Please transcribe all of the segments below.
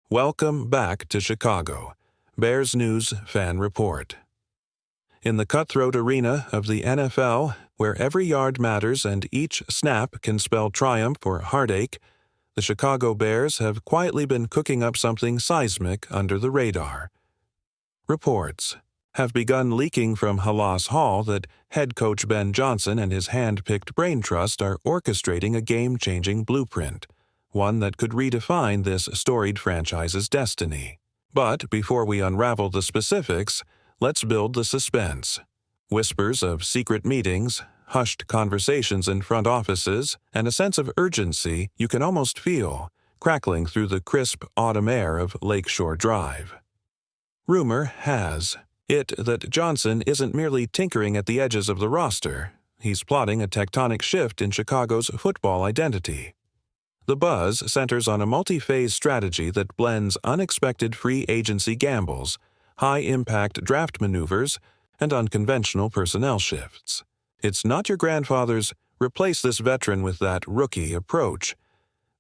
Welcome back to Chicago. Bears News Fan Report. In the cutthroat arena of the NFL, where every yard matters and each snap can spell triumph or heartache, the Chicago Bears have quietly been cooking up something seismic under the radar. Reports have begun leaking from Halas Hall that head coach Ben Johnson and his hand-picked brain trust are orchestrating a game-changing blueprint, one that could redefine this storied franchise's destiny. But before we unravel the specifics, let's build the suspense. Whispers of secret meetings, hushed conversations in front offices, and a sense of urgency you can almost feel crackling through the crisp autumn air of Lakeshore Drive. Rumor has it that Johnson isn't merely tinkering at the edges of the roster. He's plotting a tectonic shift in Chicago's football identity. The buzz centers on a multi-phase strategy that blends unexpected free agency gambles, high-impact draft maneuvers, and unconventional personnel shifts. It's not your grandfather's replace this veteran with that rookie approach.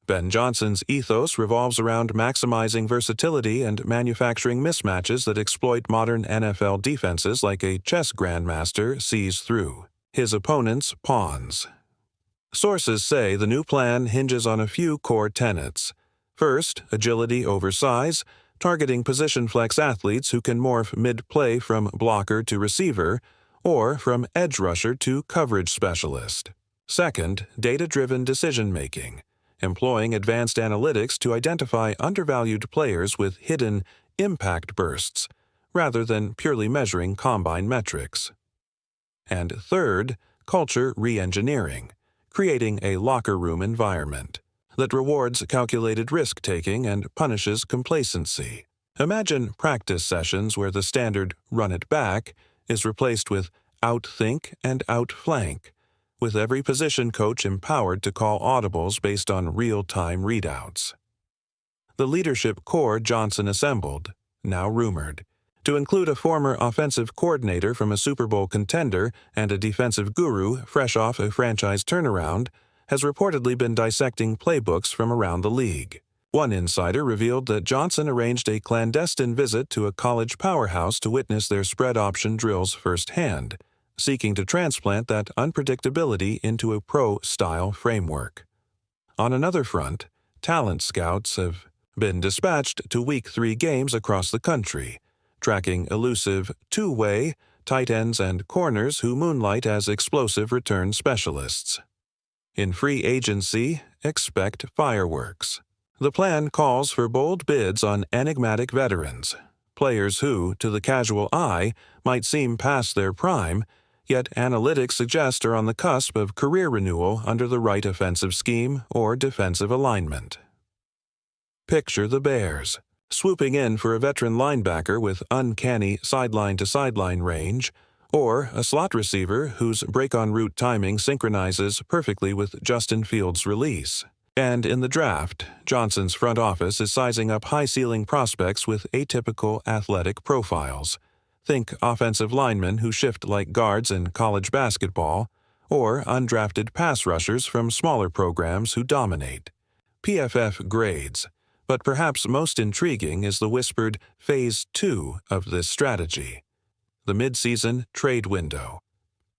Ben Johnson's ethos revolves around maximizing versatility and manufacturing mismatches that exploit modern NFL defenses like a chess grandmaster sees through his opponent's pawns. Sources say the new plan hinges on a few core tenets. First, agility over size, targeting position flex athletes who can morph mid-play from blocker to receiver or from edge rusher to coverage specialist. Second, data-driven decision-making, employing advanced analytics to identify undervalued players with hidden impact bursts rather than purely measuring combine metrics. And third, culture re-engineering, creating a locker room environment that rewards calculated risk-taking and punishes complacency. Imagine practice sessions where the standard run it back is replaced with outthink and outflank, with every position coach empowered to call audibles based on real-time readouts. The leadership core Johnson assembled, now rumored, to include a former offensive coordinator from a Super Bowl contender and a defensive guru fresh off a franchise turnaround, has reportedly been dissecting playbooks from around the league. One insider revealed that Johnson arranged a clandestine visit to a college powerhouse to witness their spread option drills firsthand, seeking to transplant that unpredictability into a pro-style framework. On another front, talent scouts have been dispatched to Week 3 games across the country, tracking elusive two-way, tight ends and corners who moonlight as explosive return specialists. In free agency, expect fireworks. The plan calls for bold bids on enigmatic veterans, players who, to the casual eye, might seem past their prime, yet analytics suggest are on the cusp of career renewal under the right offensive scheme or defensive alignment. Picture the Bears, swooping in for a veteran linebacker with uncanny sideline-to-sideline range, or a slot receiver whose break-on-route timing synchronizes perfectly with Justin Fields' release. And in the draft, Johnson's front office is sizing up high-ceiling prospects with atypical athletic profiles. Think offensive linemen who shift like guards in college basketball, or undrafted pass rushers from smaller programs who dominate. PFF grades. But perhaps most intriguing is the whispered Phase 2 of this strategy, the midseason trade window.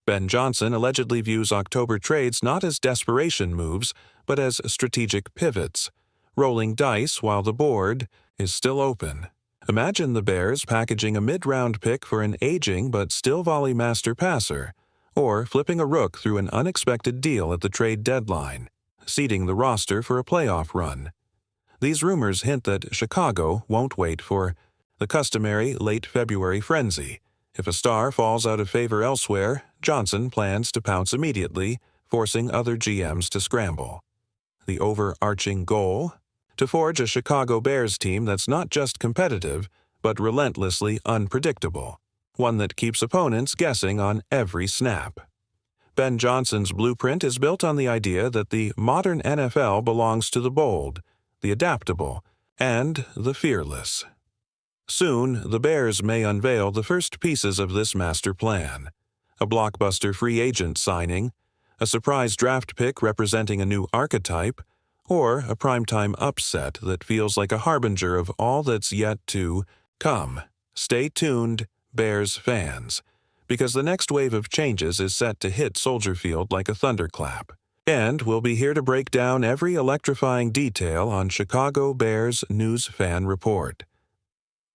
Ben Johnson allegedly views October trades not as desperation moves, but as strategic pivots, rolling dice while the board is still open. Imagine the Bears packaging a mid-round pick for an aging but still volley master passer, or flipping a rook through an unexpected deal at the trade deadline, seeding the roster for a playoff run. These rumors hint that Chicago won't wait for the customary late February frenzy. If a star falls out of favor elsewhere, Johnson plans to pounce immediately, forcing other GMs to scramble. The overarching goal? To forge a Chicago Bears team that's not just competitive, but relentlessly unpredictable, one that keeps opponents guessing on every snap. Ben Johnson's blueprint is built on the idea that the modern NFL belongs to the bold, the adaptable, and the fearless. Soon, the Bears may unveil the first pieces of this master plan, a blockbuster free agent signing, a surprise draft pick representing a new archetype, or a primetime upset that feels like a harbinger of all that's yet to come. Stay tuned, Bears fans, because the next wave of changes is set to hit Soldier Field like a thunderclap. And we'll be here to break down every electrifying detail on Chicago Bears News Fan Report.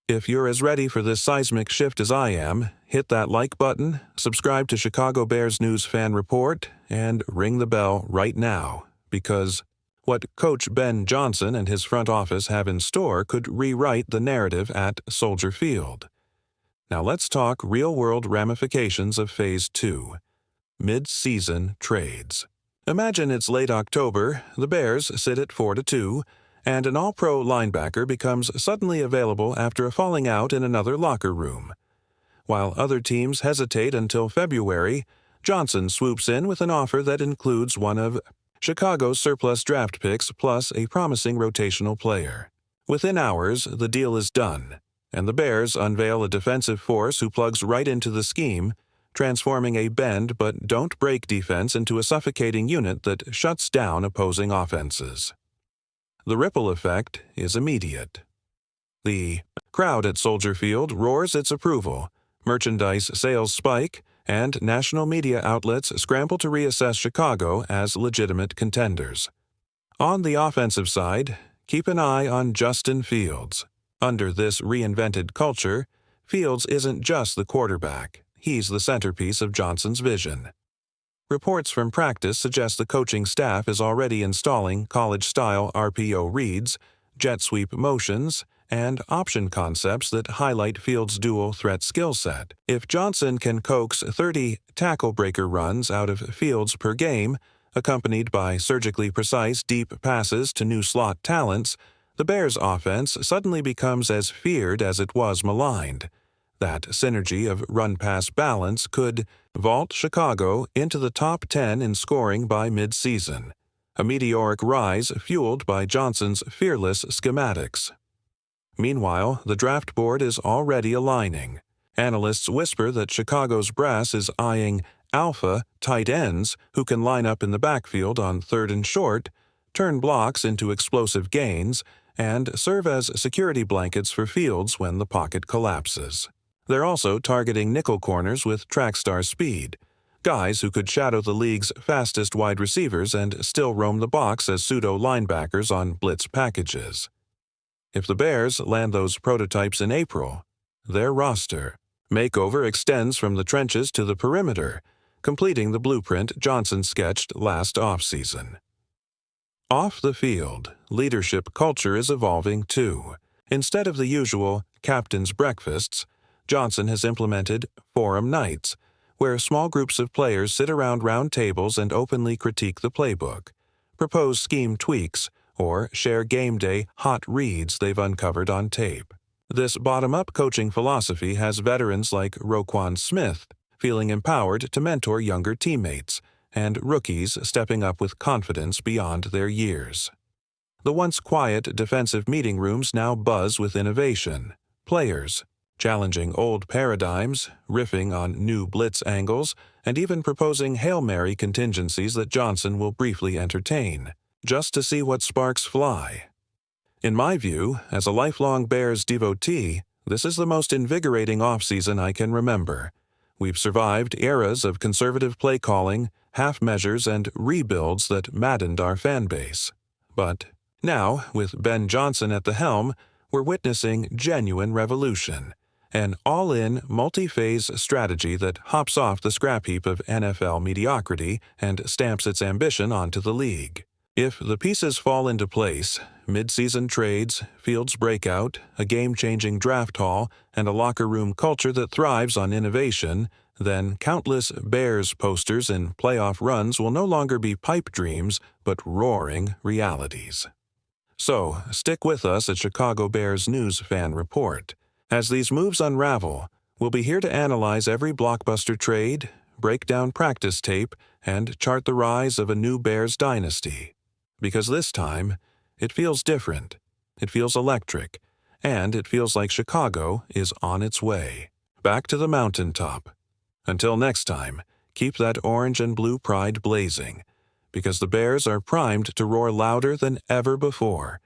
If you're as ready for this seismic shift as I am, hit that like button, subscribe to Chicago Bears News Fan Report, and ring the bell right now, because what Coach Ben Johnson and his front office have in store could rewrite the narrative at Soldier Field. Now let's talk real-world ramifications of Phase 2, mid-season trades. Imagine it's late October, the Bears sit at 4-2, and an all-pro linebacker becomes suddenly available after a falling out in another locker room. While other teams hesitate until February, Johnson swoops in with an offer that includes one of Chicago's surplus draft picks plus a promising rotational player. Within hours, the deal is done, and the Bears unveil a defensive force who plugs right into the scheme, transforming a bend-but-don't-break defense into a suffocating unit that shuts down opposing offenses. The ripple effect is immediate. The crowd at Soldier Field roars its approval, merchandise sales spike, and national media outlets scramble to reassess Chicago as legitimate contenders. On the offensive side, keep an eye on Justin Fields. Under this reinvented culture, Fields isn't just the quarterback, he's the centerpiece of Johnson's vision. Reports from practice suggest the coaching staff is already installing college-style RPO reads, jet sweep motions, and option concepts that highlight Fields' dual-threat skill set. If Johnson can coax 30 tackle-breaker runs out of Fields per game, accompanied by surgically precise deep passes to new slot talents, the Bears' offense suddenly becomes as feared as it was maligned. That synergy of run-pass balance could vault Chicago into the top 10 in scoring by mid-season, a meteoric rise fueled by Johnson's fearless schematics. Meanwhile, the draft board is already aligning. Analysts whisper that Chicago's brass is eyeing alpha tight ends who can line up in the backfield on 3rd and short, turn blocks into explosive gains, and serve as security blankets for Fields when the pocket collapses. They're also targeting nickel corners with track star speed, guys who could shadow the league's fastest wide receivers and still roam the box as pseudo-linebackers on blitz packages. If the Bears land those prototypes in April, their roster makeover extends from the trenches to the perimeter, completing the blueprint Johnson sketched last offseason. Off the field, leadership culture is evolving too. Instead of the usual captain's breakfasts, Johnson has implemented forum nights, where small groups of players sit around round tables and openly critique the playbook, propose scheme tweaks, or share game day hot reads they've uncovered on tape. This bottom-up coaching philosophy has veterans like Roquan Smith feeling empowered to mentor younger teammates, and rookies stepping up with confidence beyond their years. The once quiet defensive meeting rooms now buzz with innovation. Players challenging old paradigms, riffing on new blitz angles, and even proposing Hail Mary contingencies that Johnson will briefly entertain, just to see what sparks fly. In my view, as a lifelong Bears devotee, this is the most invigorating offseason I can remember. We've survived eras of conservative play calling, half measures, and rebuilds that maddened our fan base. But now, with Ben Johnson at the helm, we're witnessing genuine revolution, an all-in, multi-phase strategy that hops off the scrap heap of NFL mediocrity and stamps its ambition onto the league. If the pieces fall into place, mid-season trades, Fields breakout, a game-changing draft haul, and a locker room culture that thrives on innovation, then countless Bears posters and playoff runs will no longer be pipe dreams, but roaring realities. So, stick with us at Chicago Bears News Fan Report. As these moves unravel, we'll be here to analyze every blockbuster trade, break down practice tape, and chart the rise of a new Bears dynasty. Because this time, it feels different, it feels electric, and it feels like Chicago is on its way, back to the mountaintop. Until next time, keep that orange and blue pride blazing, because the Bears are primed to roar louder than ever before